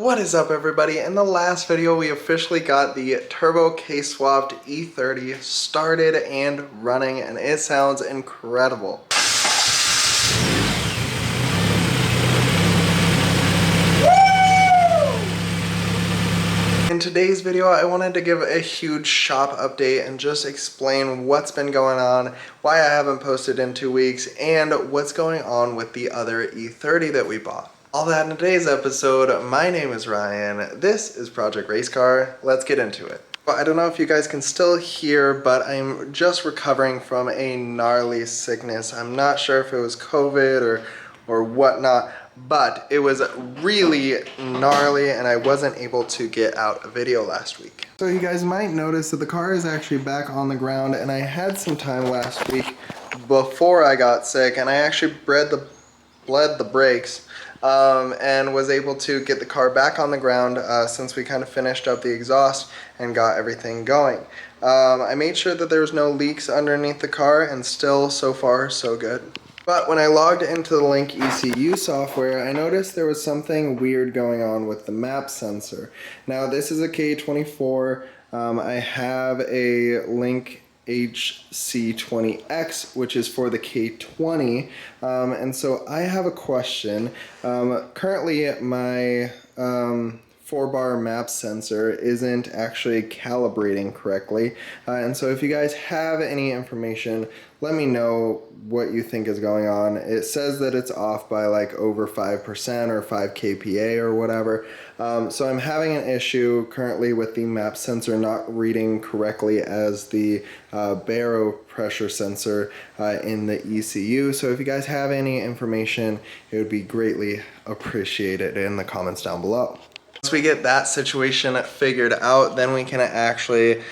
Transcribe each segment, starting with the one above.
What is up, everybody? In the last video, we officially got the turbo K-swapped E30 started and running, and it sounds incredible. In today's video, I wanted to give a huge shop update and just explain what's been going on, why I haven't posted in 2 weeks, and what's going on with the other E30 that we bought. All that in today's episode. My name is Ryan. This is Project Race Car. Let's get into it. Well, I don't know if you guys can still hear, but I'm just recovering from a gnarly sickness. I'm not sure if it was COVID or whatnot, but it was really gnarly and I wasn't able to get out a video last week. So you guys might notice that the car is actually back on the ground, and I had some time last week before I got sick, and I actually bled the brakes and was able to get the car back on the ground since we kind of finished up the exhaust and got everything going. I made sure that there was no leaks underneath the car, and still so far so good. But when I logged into the Link ECU software, I noticed there was something weird going on with the map sensor. Now this is a K24. I have a Link HC20X, which is for the K20, and so I have a question. Currently my 4-bar map sensor isn't actually calibrating correctly, and so if you guys have any information, let me know what you think is going on. It says that it's off by like over 5% or 5 kPa or whatever. So I'm having an issue currently with the map sensor not reading correctly as the baro pressure sensor in the ECU. So if you guys have any information, it would be greatly appreciated in the comments down below. Once we get that situation figured out, then we can actually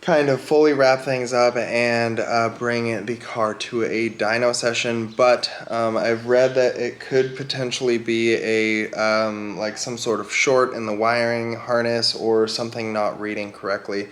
kind of fully wrap things up and bring the car to a dyno session. But I've read that it could potentially be a like some sort of short in the wiring harness or something not reading correctly.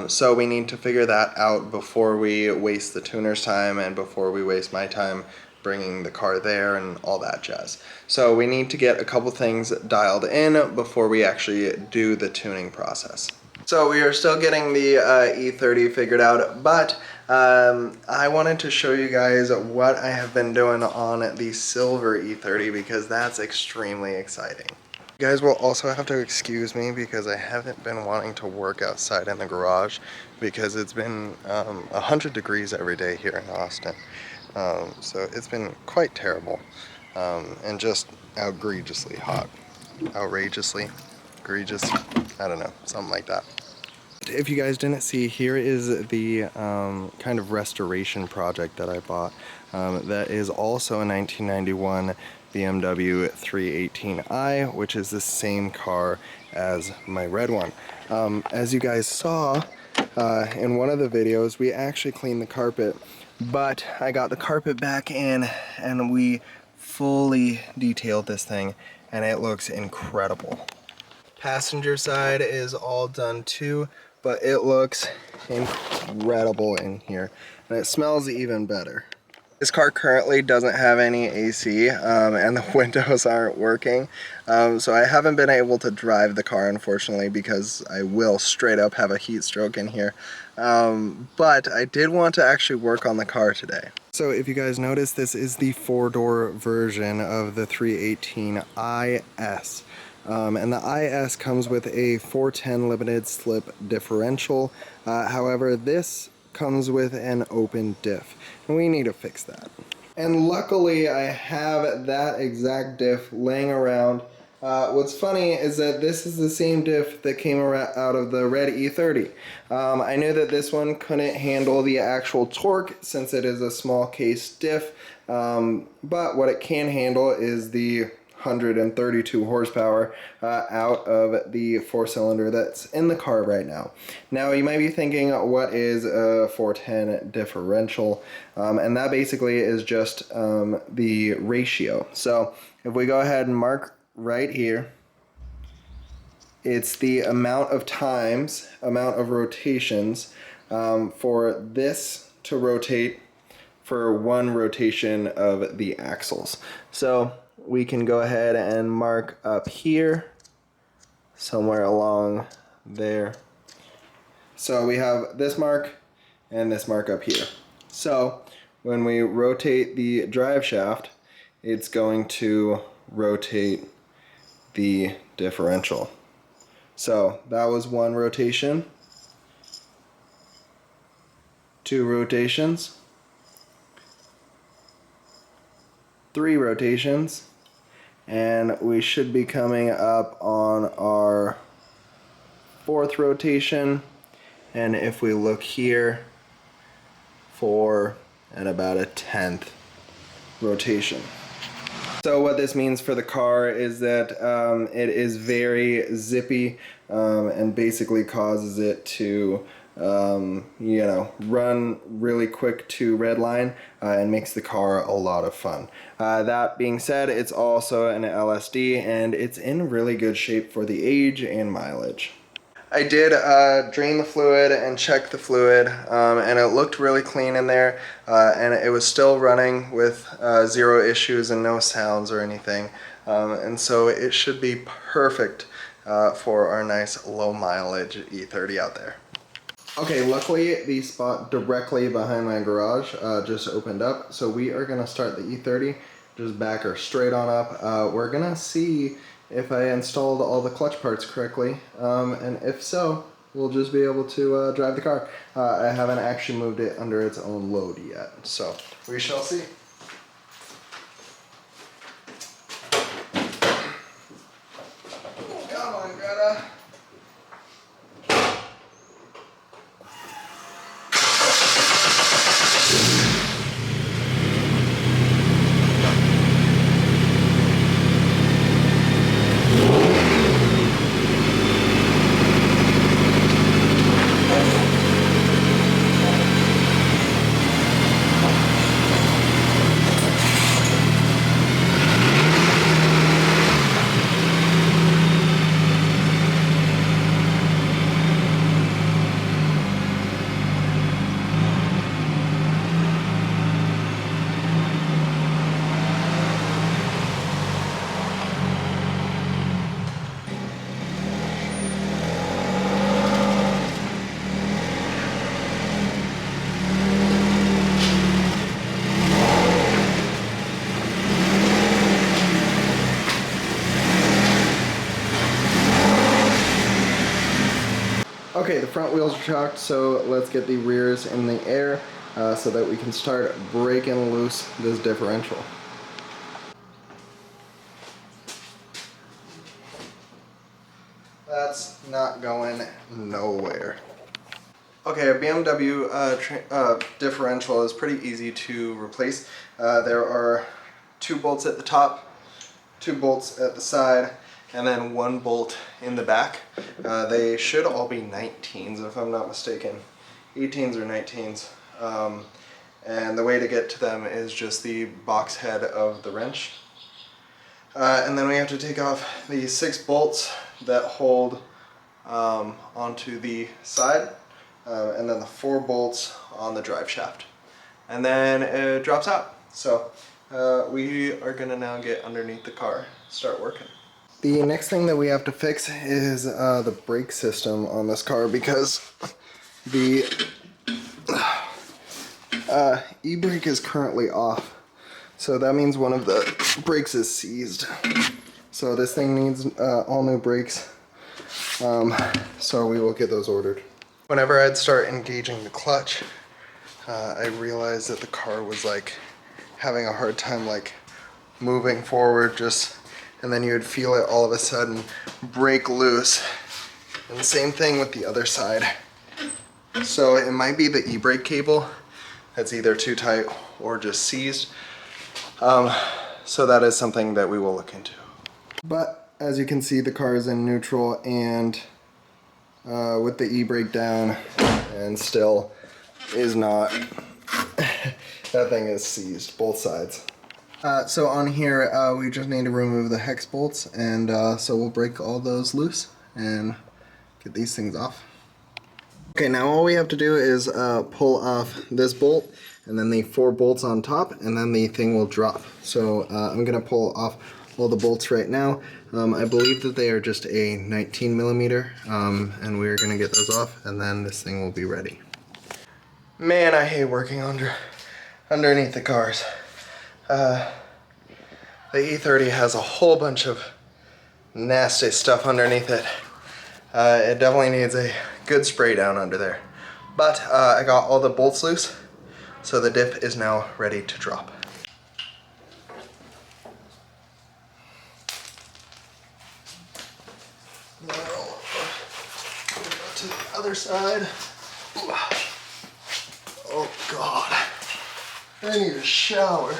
So we need to figure that out before we waste the tuner's time and before we waste my time bringing the car there and all that jazz. So we need to get a couple things dialed in before we actually do the tuning process. So we are still getting the E30 figured out, but I wanted to show you guys what I have been doing on the silver E30 because that's extremely exciting. You guys will also have to excuse me because I haven't been wanting to work outside in the garage because it's been 100 degrees every day here in Austin. So it's been quite terrible and just outrageously hot. Outrageously egregious, I don't know, something like that. If you guys didn't see, here is the kind of restoration project that I bought. That is also a 1991 BMW 318i, which is the same car as my red one. As you guys saw in one of the videos, we actually cleaned the carpet, but I got the carpet back in and we fully detailed this thing, and it looks incredible. Passenger side is all done too, but it looks incredible in here, and it smells even better. This car currently doesn't have any AC, and the windows aren't working, so I haven't been able to drive the car, unfortunately, because I will straight up have a heat stroke in here. But I did want to actually work on the car today. So if you guys notice, this is the 4-door version of the 318IS. And the IS comes with a 410 limited slip differential. However, this comes with an open diff, and we need to fix that. And luckily, I have that exact diff laying around. What's funny is that this is the same diff that came out of the red E30. I knew that this one couldn't handle the actual torque since it is a small case diff, but what it can handle is the 132 horsepower out of the 4-cylinder that's in the car right now. Now you might be thinking, what is a 410 differential? And that basically is just the ratio. So if we go ahead and mark right here, it's the amount of rotations for this to rotate for one rotation of the axles. So we can go ahead and mark up here somewhere along there. So we have this mark and this mark up here. So when we rotate the drive shaft, it's going to rotate the differential. So that was one rotation, two rotations, three rotations, and we should be coming up on our fourth rotation. And if we look here, 4 and about a 10th rotation. So what this means for the car is that it is very zippy and basically causes it to run really quick to red line and makes the car a lot of fun. That being said, it's also an LSD and it's in really good shape for the age and mileage. I did drain the fluid and check the fluid, and it looked really clean in there, and it was still running with 0 issues and no sounds or anything, and so it should be perfect for our nice low mileage E30 out there. Okay, luckily the spot directly behind my garage just opened up, so we are going to start the E30, just back her straight on up. We're going to see if I installed all the clutch parts correctly, and if so, we'll just be able to drive the car. I haven't actually moved it under its own load yet, so we shall see. Come on, Greta. Okay, the front wheels are chocked, so let's get the rears in the air so that we can start breaking loose this differential. That's not going nowhere. Okay, a BMW differential is pretty easy to replace. There are 2 bolts at the top, 2 bolts at the side, and then 1 bolt in the back. They should all be 19s if I'm not mistaken. 18s or 19s. And the way to get to them is just the box head of the wrench. And then we have to take off the 6 bolts that hold onto the side, and then the 4 bolts on the drive shaft. And then it drops out. So we are gonna now get underneath the car, start working. The next thing that we have to fix is the brake system on this car, because the e-brake is currently off. So that means one of the brakes is seized. So this thing needs all new brakes. So we will get those ordered. Whenever I'd start engaging the clutch, I realized that the car was like having a hard time like moving forward, and then you would feel it all of a sudden break loose. And the same thing with the other side. So it might be the e-brake cable that's either too tight or just seized. So that is something that we will look into. But as you can see, the car is in neutral, and with the e-brake down, and still is not. That thing is seized, both sides. So on here, we just need to remove the hex bolts, and so we'll break all those loose and get these things off. Okay, now all we have to do is pull off this bolt, and then the 4 bolts on top, and then the thing will drop. So I'm gonna pull off all the bolts right now. I believe that they are just a 19 millimeter, and we're gonna get those off, and then this thing will be ready. Man, I hate working underneath the cars. The E30 has a whole bunch of nasty stuff underneath it. It definitely needs a good spray down under there. But I got all the bolts loose, so the diff is now ready to drop. Now, to the other side. Oh God, I need a shower.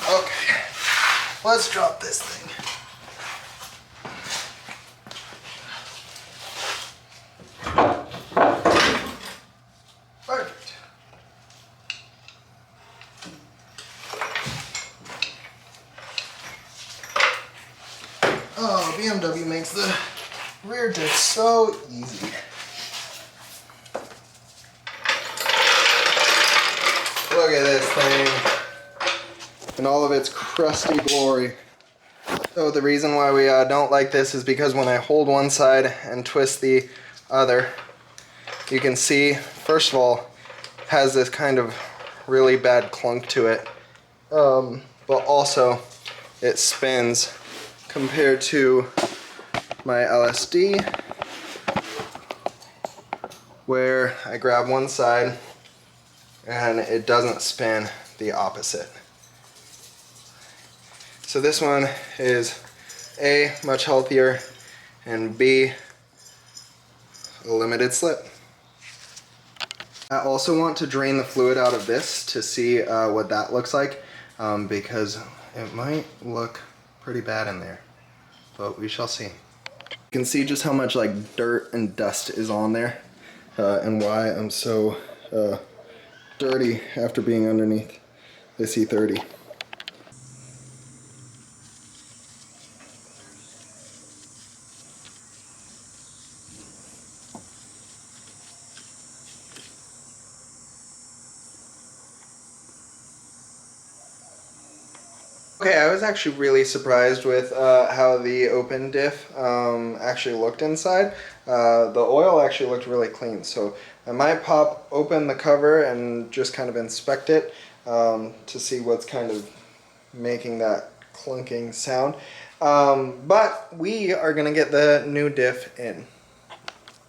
Okay, let's drop this thing. Perfect. Oh, BMW makes the rear diff so easy. Look at this thing in all of its crusty glory. So the reason why we don't like this is because when I hold one side and twist the other, you can see, first of all, it has this kind of really bad clunk to it, but also it spins compared to my LSD, where I grab one side and it doesn't spin the opposite. So this one is A, much healthier, and B, a limited slip. I also want to drain the fluid out of this to see what that looks like, because it might look pretty bad in there, but we shall see. You can see just how much like dirt and dust is on there, and why I'm so dirty after being underneath this E30. Okay, I was actually really surprised with how the open diff actually looked inside. The oil actually looked really clean, so I might pop open the cover and just kind of inspect it to see what's kind of making that clunking sound. But we are going to get the new diff in.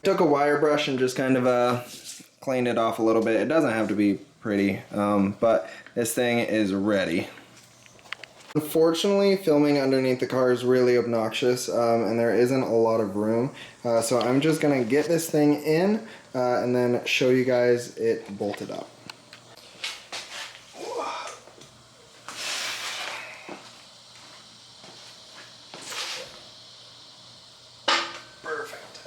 Took a wire brush and just kind of cleaned it off a little bit. It doesn't have to be pretty, but this thing is ready. Unfortunately, filming underneath the car is really obnoxious, and there isn't a lot of room. So I'm just gonna get this thing in and then show you guys it bolted up. Perfect.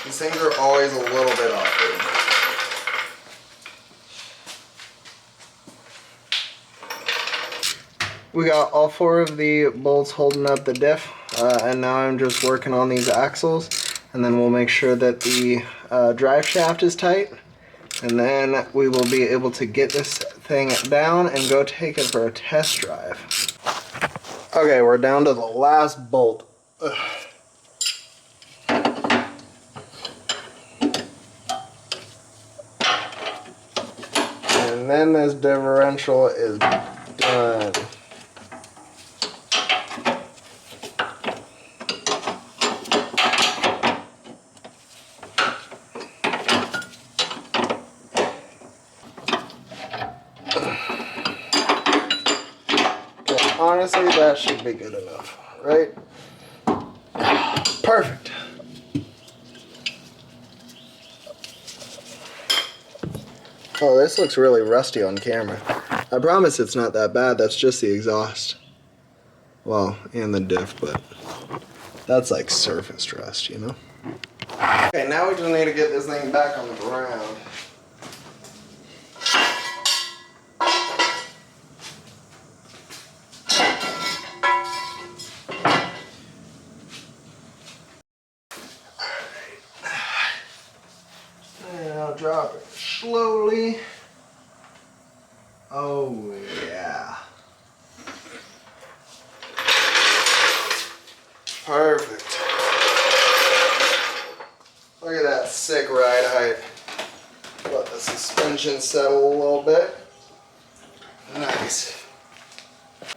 These things are always a little bit awkward. We got all 4 of the bolts holding up the diff, and now I'm just working on these axles, and then we'll make sure that the drive shaft is tight, and then we will be able to get this thing down and go take it for a test drive. Okay, we're down to the last bolt. Ugh. And then this differential is done. Honestly, that should be good enough, right? Perfect. Oh, this looks really rusty on camera. I promise it's not that bad. That's just the exhaust. Well, and the diff, but that's like surface rust, you know? Okay, now we just need to get this thing back on the ground. Oh yeah. Perfect. Look at that sick ride height. Let the suspension settle a little bit. Nice.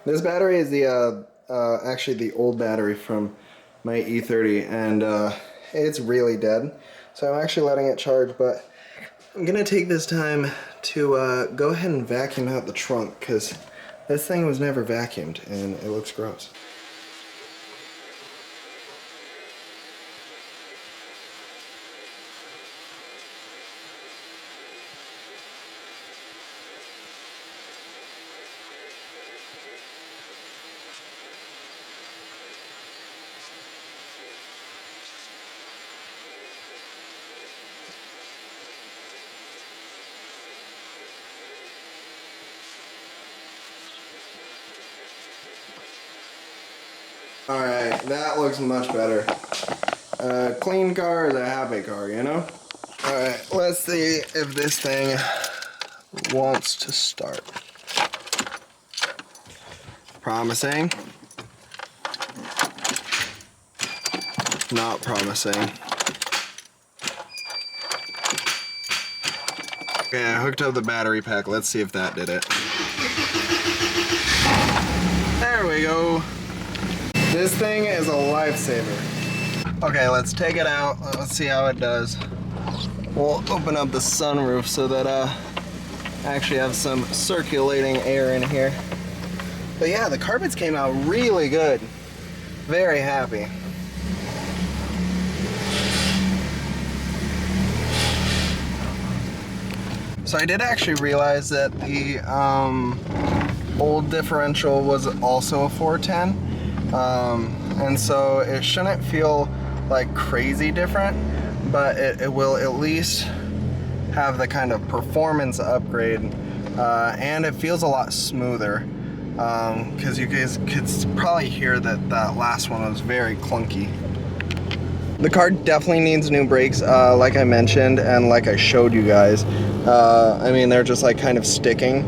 This battery is the actually the old battery from my E30, and it's really dead. So I'm actually letting it charge, but I'm gonna take this time to go ahead and vacuum out the trunk, because this thing was never vacuumed and it looks gross. Alright, that looks much better. Clean car is a happy car, you know? Alright, let's see if this thing wants to start. Promising. Not promising. Okay, I hooked up the battery pack. Let's see if that did it. There we go. This thing is a lifesaver. Okay, let's take it out. Let's see how it does. We'll open up the sunroof so that I actually have some circulating air in here. But yeah, the carpets came out really good. Very happy. So I did actually realize that the old differential was also a 410. And so it shouldn't feel like crazy different, but it will at least have the kind of performance upgrade, and it feels a lot smoother, because you guys could probably hear that that last one was very clunky. The car definitely needs new brakes, like I mentioned and like I showed you guys. I mean, they're just like kind of sticking.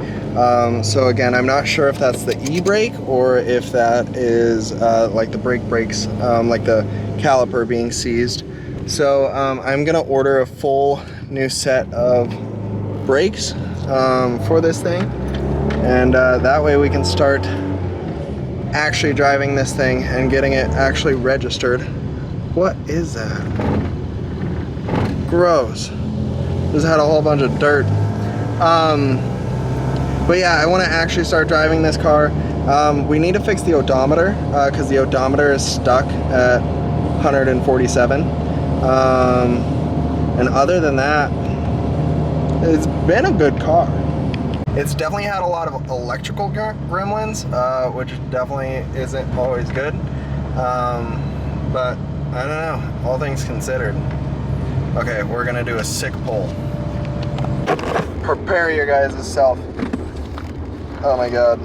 So again, I'm not sure if that's the e-brake or if that is like the brake brakes, like the caliper being seized. So I'm gonna order a full new set of brakes for this thing, and that way we can start actually driving this thing and getting it actually registered. What is that? Gross. Just had a whole bunch of dirt. But yeah, I want to actually start driving this car. We need to fix the odometer, because the odometer is stuck at 147. And other than that, it's been a good car. It's definitely had a lot of electrical gremlins, which definitely isn't always good. But I don't know, all things considered. Okay, we're gonna do a sick pull. Prepare your guys' self. Oh my god.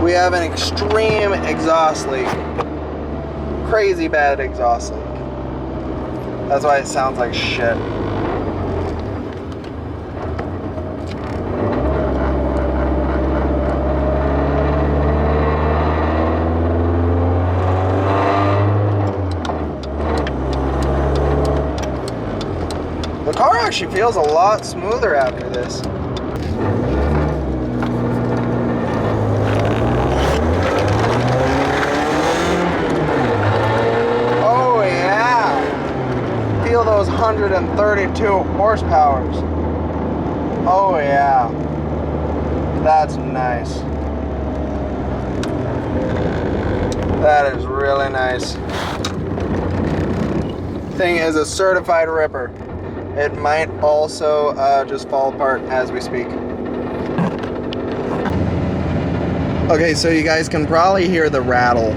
We have an extreme exhaust leak. Crazy bad exhaust leak. That's why it sounds like shit. The car actually feels a lot smoother after this. Those 132 horsepowers. Oh yeah, that's nice. That is really nice. Thing is a certified ripper. It might also just fall apart as we speak. Okay, so you guys can probably hear the rattle.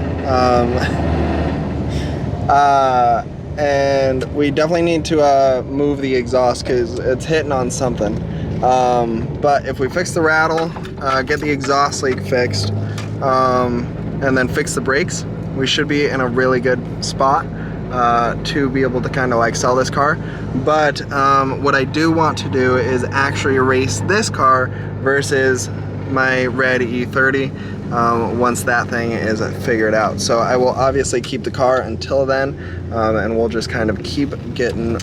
And we definitely need to move the exhaust because it's hitting on something. But if we fix the rattle, get the exhaust leak fixed, and then fix the brakes, we should be in a really good spot to be able to kind of like sell this car. But what I do want to do is actually race this car versus my red E30 once that thing is figured out. So I will obviously keep the car until then, and we'll just kind of keep getting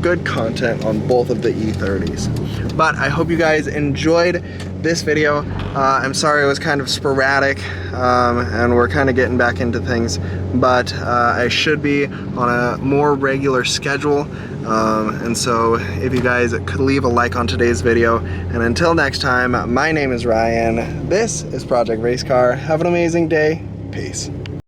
good content on both of the E30s. But I hope you guys enjoyed this video. I'm sorry it was kind of sporadic, and we're kind of getting back into things, but I should be on a more regular schedule. And so if you guys could leave a like on today's video, and until next time, my name is Ryan, this is Project Race Car. Have an amazing day. Peace.